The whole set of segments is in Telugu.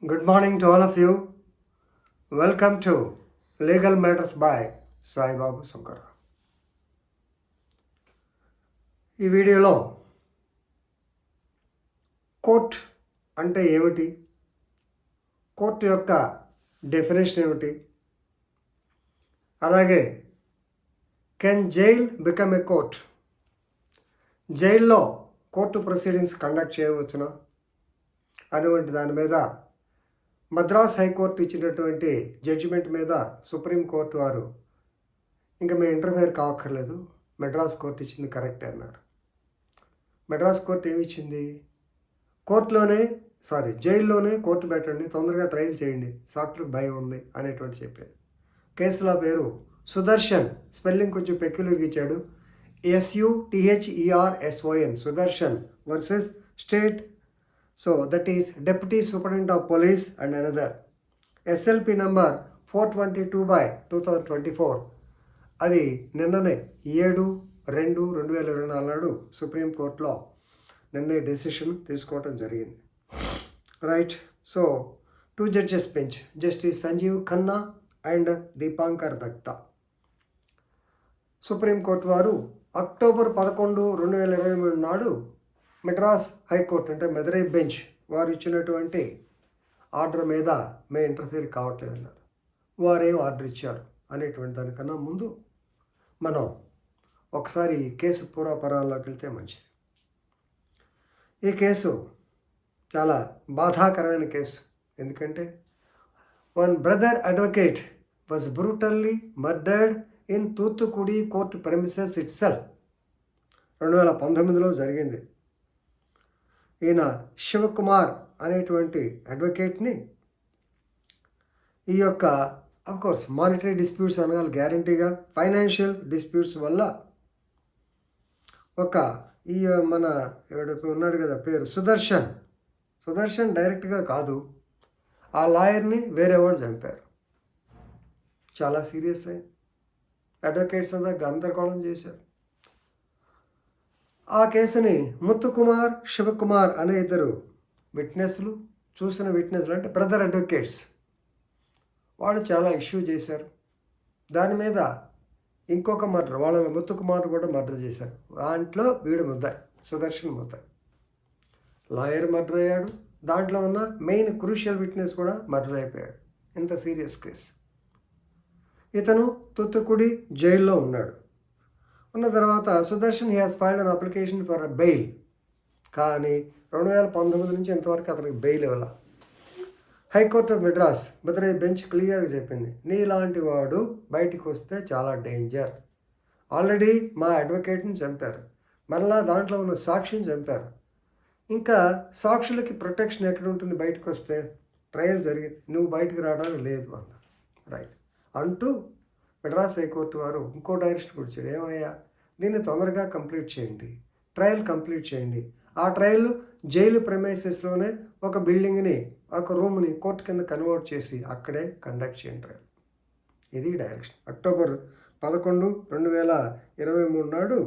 Good morning to all of you. Welcome to Legal Matters by Sai Babu Sankara. ఈ వీడియోలో కోర్ట్ అంటే ఏమిటి, కోర్టు యొక్క డెఫినేషన్ ఏమిటి, అలాగే can jail become a court, జైల్లో కోర్టు ప్రొసీడింగ్స్ కండక్ట్ చేయవచ్చునా అటువంటి దాని మీద మద్రాస్ హైకోర్టు ఇచ్చినటువంటి జడ్జిమెంట్ మీద సుప్రీంకోర్టు వారు ఇంకా మేము ఇంటర్ఫేర్ కావక్కర్లేదు, మెడ్రాస్ కోర్టు ఇచ్చింది కరెక్టే అన్నారు. మెడ్రాస్ కోర్టు ఏమి ఇచ్చింది, జైల్లోనే కోర్టు పెట్టండి, తొందరగా ట్రయల్ చేయండి, సాక్షులకు భయం ఉంది అనేటువంటి చెప్పారు. కేసులో పేరు సుదర్శన్, స్పెల్లింగ్ కొంచెం పెక్యులర్గా ఇచ్చాడు, SUTHERSON, Sudarshan versus state. So that is Deputy Superintendent of Police and another. SLP number 422/2024. అది నిన్ననే 7/2/2024 నాడు సుప్రీంకోర్టులో నిన్నే డెసిషన్ తీసుకోవడం జరిగింది. Right. So 2 judges bench, justice Sanjiv Khanna and Dipankar Datta. Supreme court వారు అక్టోబర్ 11, 2023 నాడు మెడ్రాస్ హైకోర్టు అంటే మదురై బెంచ్ వారు ఇచ్చినటువంటి ఆర్డర్ మీద మేము ఇంటర్ఫియర్ కావట్లేదు అన్నారు. వారేం ఆర్డర్ ఇచ్చారు అనేటువంటి దానికన్నా ముందు మనం ఒకసారి కేసు పూర్వపరాల్లోకి వెళ్తే మంచిది. ఈ కేసు చాలా బాధాకరమైన కేసు. ఎందుకంటే one brother advocate was brutally murdered in Thoothukudi court premises itself. 2019లో జరిగింది. ఈయన శివకుమార్ అనేటువంటి అడ్వకేట్ని ఈ యొక్క అఫ్కోర్స్ మానిటరీ డిస్ప్యూట్స్ అనగాలి గ్యారంటీగా, ఫైనాన్షియల్ డిస్ప్యూట్స్ వల్ల ఈ మన ఉన్నాడు కదా పేరు సుదర్శన్ డైరెక్ట్గా కాదు, ఆ లాయర్ని వేరే వాడు చంపారు. చాలా సీరియస్ అయింది. అడ్వకేట్స్ అంతా గందరగోళం చేశారు. ఆ కేసుని ముత్తుకుమార్, శివకుమార్ అనే ఇద్దరు విట్నెస్లు, చూసిన విట్నెస్లు అంటే బ్రదర్ అడ్వకేట్స్, వాళ్ళు చాలా ఇష్యూ చేశారు. దాని మీద ఇంకొక మర్డర్, వాళ్ళ ముత్తుకుమార్ కూడా మర్డర్ చేశారు. దాంట్లో వీడు ముద్దాయి, సుదర్శన్ ముద్దాయి. లాయర్ మర్డర్ అయ్యాడు, దాంట్లో ఉన్న మెయిన్ క్రూషియల్ విట్నెస్ కూడా మర్డర్ అయిపోయాడు. ఇంత సీరియస్ కేసు. ఇతను తూత్తుకుడి జైల్లో ఉన్నాడు. ఉన్న తర్వాత Sudarshan has filed an application for bail, కానీ 2019 నుంచి ఇంతవరకు అతనికి బెయిల్ ఇవ్వాల. High court of Madras Madurai bench క్లియర్గా చెప్పింది, నీలాంటి వాడు బయటికి వస్తే చాలా డేంజర్. ఆల్రెడీ మా అడ్వకేట్ని చంపారు, మరలా దాంట్లో ఉన్న సాక్షిని చంపారు, ఇంకా సాక్షులకి ప్రొటెక్షన్ ఎక్కడ ఉంటుంది బయటకు వస్తే, ట్రయల్ జరిగింది, నువ్వు బయటకు రావడానికి లేదు అన్నారు. రైట్ అంటూ మెడ్రాస్ హైకోర్టు వారు ఇంకో డైరెక్షన్ కూర్చాడు, ఏమయ్యా దీన్ని తొందరగా కంప్లీట్ చేయండి, ట్రయల్ కంప్లీట్ చేయండి. ఆ ట్రయల్ జైలు ప్రెమైసెస్లోనే ఒక బిల్డింగ్ని, ఒక రూమ్ని కోర్టు కింద కన్వర్ట్ చేసి అక్కడే కండక్ట్ చేయండి ట్రయల్. ఇది డైరెక్షన్. అక్టోబర్ 11, 2023 నాడు.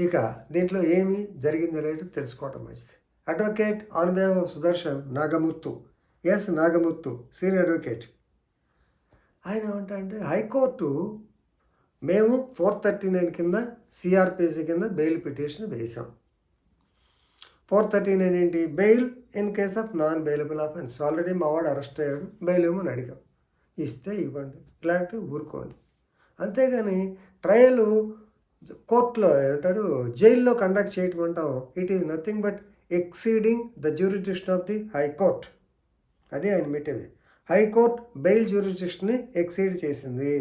ఇక దీంట్లో ఏమి జరిగింది అనేది తెలుసుకోవటం మంచిది. Advocate on behalf of Sudarshan Nagamuthu, Nagamuthu senior advocate, ఆయన ఏమంటే హైకోర్టు మేము 439 కింద సిఆర్పిసి కింద బెయిల్ పిటిషన్ వేసాం. 439 ఏంటి, bail in case of non bailable offence. Already మా వాడు అరెస్ట్ అయ్యాడు, బెయిల్ ఏమని అడిగాం, ఇస్తే ఇవ్వండి, లేకపోతే ఊరుకోండి. అంతేగాని ట్రయల్ కోర్టులో ఏమంటారు జైల్లో కండక్ట్ చేయటం అంటాం, it is nothing but exceeding the jurisdiction of the high court. అది ఆయన పెట్టేది. హైకోర్టు బెయిల్ జ్యూరిడిక్షన్ని ఎక్సీడ్ చేసింది.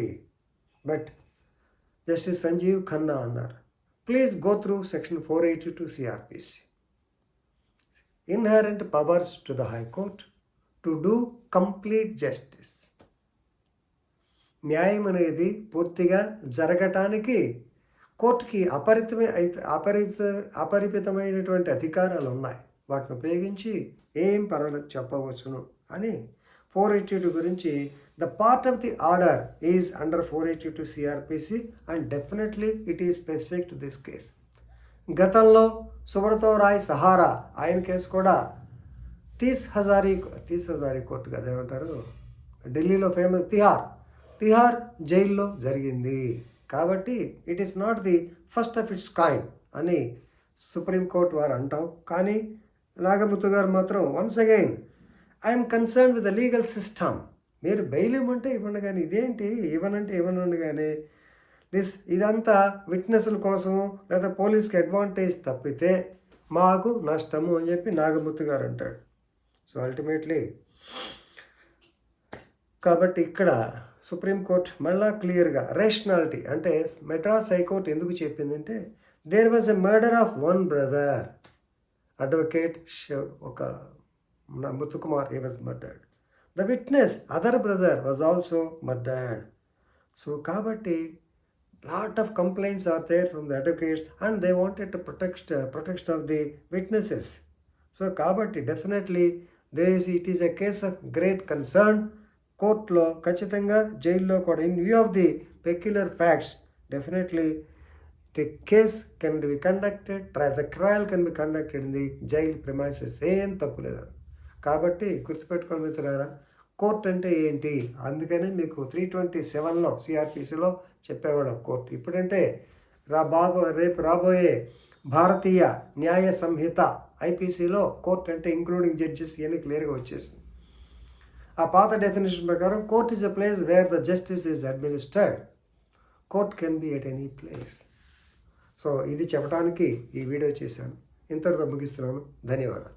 బట్ జస్టిస్ సంజీవ్ ఖన్నా అన్నారు, please go through section 482 CrPC. Inherent powers to the high court to do complete justice. న్యాయం అనేది పూర్తిగా జరగటానికి కోర్టుకి అపరిమితమైనటువంటి అధికారాలు ఉన్నాయి. వాటిని ఉపయోగించి ఏం పర్వాలేదు చెప్పవచ్చును అని 482 గురించి the part of the order is under 482 CrPC and definitely it is specific to this case. గతంలో సుబ్రతో రాయ్ సహారా ఆయన కేసు కూడా తీస్ హజారీ కోర్టు కదా ఏమంటారు, ఢిల్లీలో ఫేమస్ తిహార్ జైల్లో జరిగింది. కాబట్టి it is not the first of it's kind అని సుప్రీంకోర్టు వారు అంటాం. కానీ నాగముత్తు గారు మాత్రం once again I'm concern with the legal system. మీరు బెయిల్ ఇవ్వమంటే ఇవ్వండి, కానీ ఇదేంటి ఇవ్వనంటే ఇవ్వనండి. కానీ ఇదంతా విట్నెస్ల కోసము లేదా పోలీస్కి అడ్వాంటేజ్ తప్పితే మాకు నష్టము అని చెప్పి నాగముత్తు గారు అంటాడు. సో అల్టిమేట్లీ కాబట్టి ఇక్కడ సుప్రీంకోర్టు మళ్ళా క్లియర్గా రేషనాలిటీ అంటే మెడ్రాస్ హైకోర్టు ఎందుకు చెప్పిందంటే there was a murder of one brother advocate ఒక Muthukumar, he was murdered. The witness other brother was also murdered. So కాబట్టి lot of complaints are there from the advocates and they wanted to protection of the witnesses. So కాబట్టి definitely it is a case of great concern. కోర్టులో ఖచ్చితంగా జైల్లో కూడా in view of the peculiar facts definitely the case can be conducted, the trial can be conducted in the jail premises. ఏం తప్పు లేదు. కాబట్టి గుర్తుపెట్టుకోండి మిత్రులారా, కోర్టు అంటే ఏంటి, అందుకనే మీకు 327లో సిఆర్పిసిలో చెప్పేవాళ్ళం కోర్టు. ఇప్పుడంటే రేపు రాబోయే భారతీయ న్యాయ సంహిత ఐపీసీలో కోర్టు అంటే ఇంక్లూడింగ్ జడ్జెస్ ఇవన్నీ క్లియర్గా వచ్చేసింది. ఆ పాత డెఫినేషన్ ప్రకారం court is a place where the justice is administered. Court can be at any place. So ఇది చెప్పడానికి ఈ వీడియో చేశాను. ఇంతటితో ముగిస్తున్నాను. ధన్యవాదాలు.